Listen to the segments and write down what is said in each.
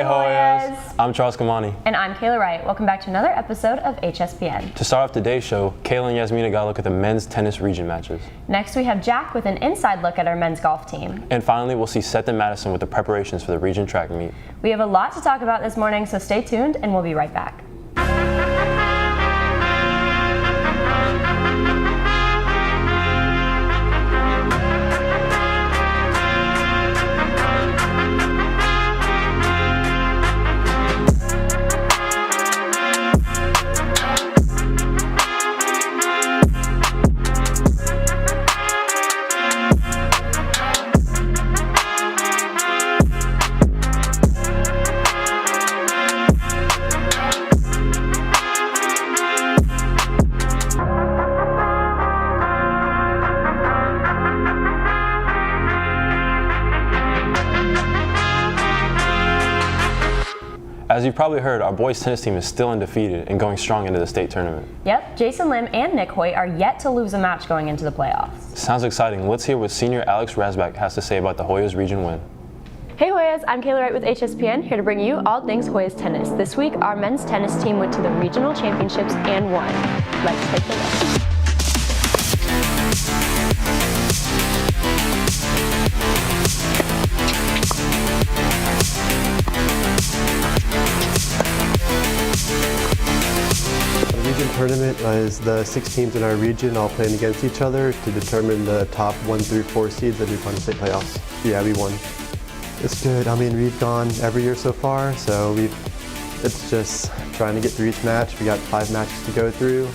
Hoyas! I'm Charles Kamani. And I'm Kayla Wright. Welcome back to another episode of HSPN. To start off today's show, Kayla and Yasmina got a look at the men's tennis region matches. Next we have Jack with an inside look at our men's golf team. And finally, we'll see Seth and Madison with the preparations for the region track meet. We have a lot to talk about this morning, so stay tuned and we'll be right back. As you've probably heard, our boys tennis team is still undefeated and going strong into the state tournament. Yep, Jason Lim and Nick Hoyt are yet to lose a match going into the playoffs. Sounds exciting. Let's hear what senior Alex Rasback has to say about the Hoyas region win. Hey Hoyas, I'm Kayla Wright with HSPN, here to bring you all things Hoyas tennis. This week, our men's tennis team went to the regional championships and won. Let's take a look. The region tournament is the 6 teams in our region all playing against each other to determine the top 1 through 4 seeds that move on to state playoffs. Yeah, we won. It's good. I mean, we've gone every year so far, so it's just trying to get through each match. We got 5 matches to go through,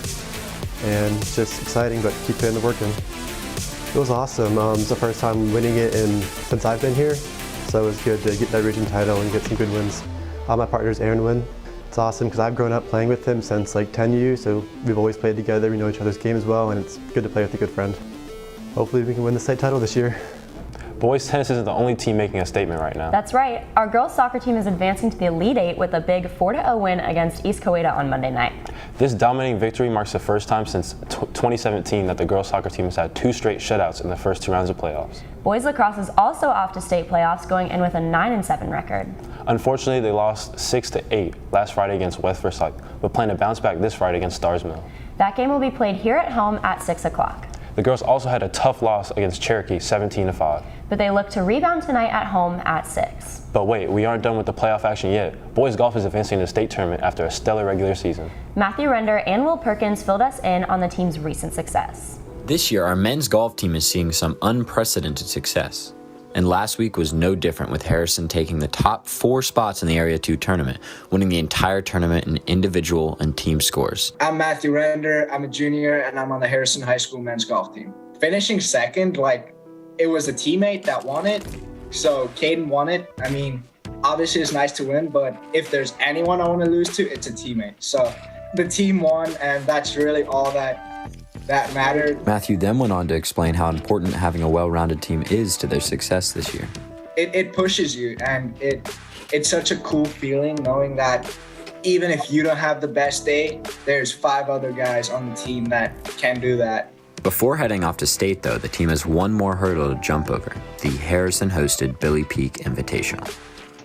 and it's just exciting, but keep putting the work in. It was awesome. It's the first time winning it since I've been here, so it was good to get that region title and get some good wins. My partner's Aaron Wynn. It's awesome because I've grown up playing with him since like 10U, so we've always played together. We know each other's games well, and it's good to play with a good friend. Hopefully we can win the state title this year. Boys tennis isn't the only team making a statement right now. That's right. Our girls soccer team is advancing to the Elite Eight with a big 4-0 win against East Coweta on Monday night. This dominating victory marks the first time since 2017 that the girls soccer team has had 2 straight shutouts in the first 2 rounds of playoffs. Boys lacrosse is also off to state playoffs, going in with a 9-7 record. Unfortunately, they lost 6-8 last Friday against West Versailles, but plan to bounce back this Friday against Stars Mill. That game will be played here at home at 6 o'clock. The girls also had a tough loss against Cherokee, 17-5. But they look to rebound tonight at home at 6. But wait, we aren't done with the playoff action yet. Boys golf is advancing to the state tournament after a stellar regular season. Matthew Render and Will Perkins filled us in on the team's recent success. This year, our men's golf team is seeing some unprecedented success. And last week was no different, with Harrison taking the top 4 spots in the Area 2 tournament, winning the entire tournament in individual and team scores. I'm Matthew Render, I'm a junior, and I'm on the Harrison High School men's golf team. Finishing second, it was a teammate that won it, so Caden won it. I mean, obviously it's nice to win, but if there's anyone I want to lose to, it's a teammate. So the team won, and that's really all that mattered. Matthew then went on to explain how important having a well-rounded team is to their success this year. It pushes you, and it's such a cool feeling knowing that even if you don't have the best day, there's 5 other guys on the team that can do that. Before heading off to state, though, the team has one more hurdle to jump over, the Harrison-hosted Billy Peak Invitational.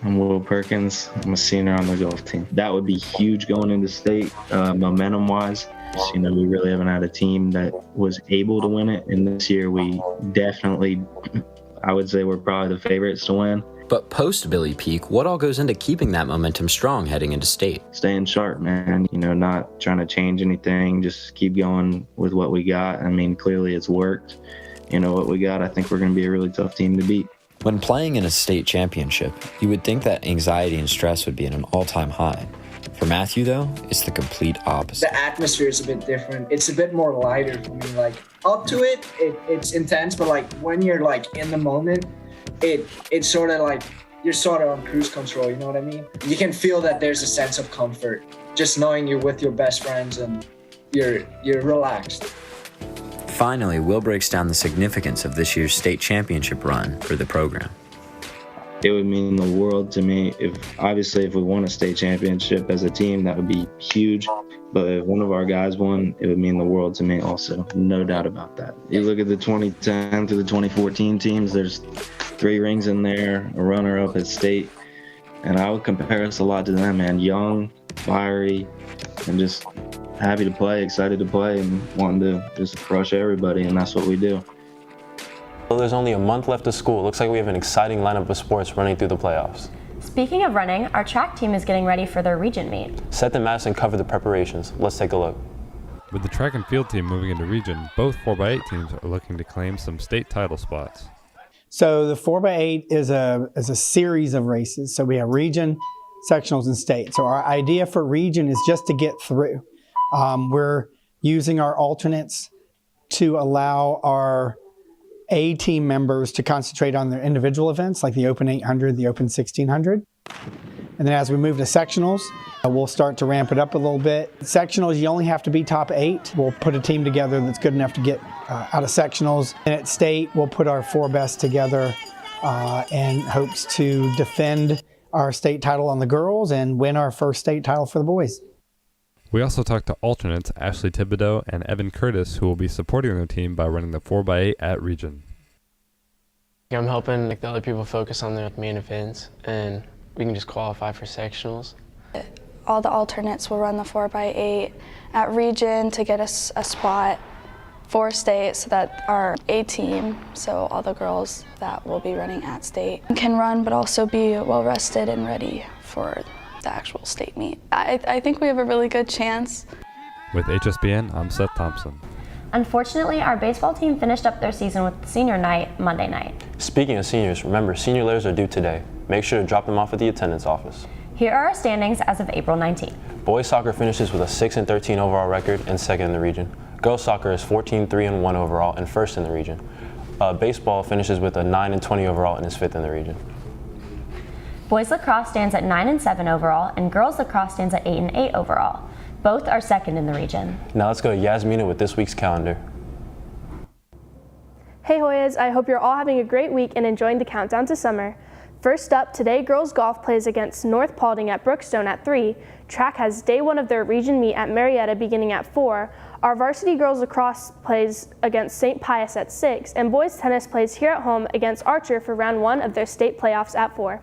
I'm Will Perkins. I'm a senior on the golf team. That would be huge going into state, momentum-wise. We really haven't had a team that was able to win it, and this year we definitely, I would say we're probably the favorites to win. But post Billy Peak, what all goes into keeping that momentum strong heading into state? Staying sharp, man. Not trying to change anything, just keep going with what we got. I mean, clearly it's worked. What we got, I think we're going to be a really tough team to beat. When playing in a state championship, you would think that anxiety and stress would be at an all-time high. For Matthew, though, it's the complete opposite. The atmosphere is a bit different. It's a bit more lighter for me. Up to it's intense, but when you're in the moment, it's sort of you're sort of on cruise control, you know what I mean? You can feel that there's a sense of comfort, just knowing you're with your best friends and you're relaxed. Finally, Will breaks down the significance of this year's state championship run for the program. It would mean the world to me if we won a state championship as a team, that would be huge. But if one of our guys won, it would mean the world to me also. No doubt about that. You look at the 2010 to the 2014 teams, there's 3 rings in there, a runner-up at state. And I would compare us a lot to them, man. Young, fiery, and just happy to play, excited to play, and wanting to just crush everybody, and that's what we do. Well, there's only a month left of school. Looks like we have an exciting lineup of sports running through the playoffs. Speaking of running, our track team is getting ready for their region meet. Seth and Madison covered the preparations. Let's take a look. With the track and field team moving into region, both 4x8 teams are looking to claim some state title spots. So the 4x8 is a series of races. So we have region, sectionals, and state. So our idea for region is just to get through. We're using our alternates to allow our A team members to concentrate on their individual events like the Open 800, the Open 1600. And then as we move to sectionals, we'll start to ramp it up a little bit. Sectionals, you only have to be top 8. We'll put a team together that's good enough to get out of sectionals. And at state, we'll put our 4 best together and hopes to defend our state title on the girls and win our first state title for the boys. We also talked to alternates Ashley Thibodeau and Evan Curtis, who will be supporting their team by running the 4x8 at region. I'm helping the other people focus on their main events, and we can just qualify for sectionals. All the alternates will run the 4x8 at region to get us a spot for state so that our A team, so all the girls that will be running at state, can run but also be well rested and ready for the actual state meet. I think we have a really good chance. With HSPN, I'm Seth Thompson. Unfortunately, our baseball team finished up their season with senior night Monday night. Speaking of seniors, remember, senior letters are due today. Make sure to drop them off at the attendance office. Here are our standings as of April 19th. Boys soccer finishes with a 6-13 overall record and second in the region. Girls soccer is 14-3-1 overall and first in the region. Baseball finishes with a 9-20 overall and is fifth in the region. Boys lacrosse stands at 9-7 overall, and girls lacrosse stands at 8-8 overall. Both are second in the region. Now let's go to Yasmina with this week's calendar. Hey Hoyas, I hope you're all having a great week and enjoying the countdown to summer. First up, today girls golf plays against North Paulding at Brookstone at 3. Track has day 1 of their region meet at Marietta beginning at 4. Our varsity girls lacrosse plays against St. Pius at 6, and boys tennis plays here at home against Archer for round 1 of their state playoffs at 4.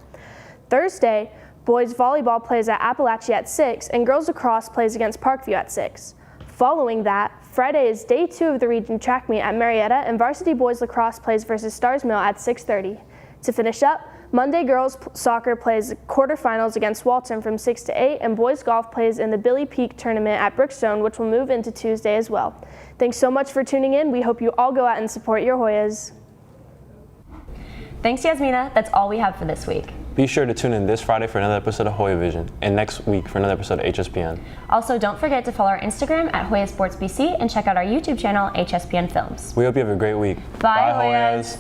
Thursday, boys volleyball plays at Appalachia at 6, and girls lacrosse plays against Parkview at 6. Following that, Friday is day 2 of the region track meet at Marietta, and varsity boys lacrosse plays versus Stars Mill at 6:30. To finish up, Monday girls soccer plays quarterfinals against Walton from 6 to 8, and boys golf plays in the Billy Peak tournament at Brookstone, which will move into Tuesday as well. Thanks so much for tuning in. We hope you all go out and support your Hoyas. Thanks, Yasmina. That's all we have for this week. Be sure to tune in this Friday for another episode of HoyaVision and next week for another episode of HSPN. Also, don't forget to follow our Instagram at Hoya Sports BC and check out our YouTube channel, HSPN Films. We hope you have a great week. Bye, Hoyas.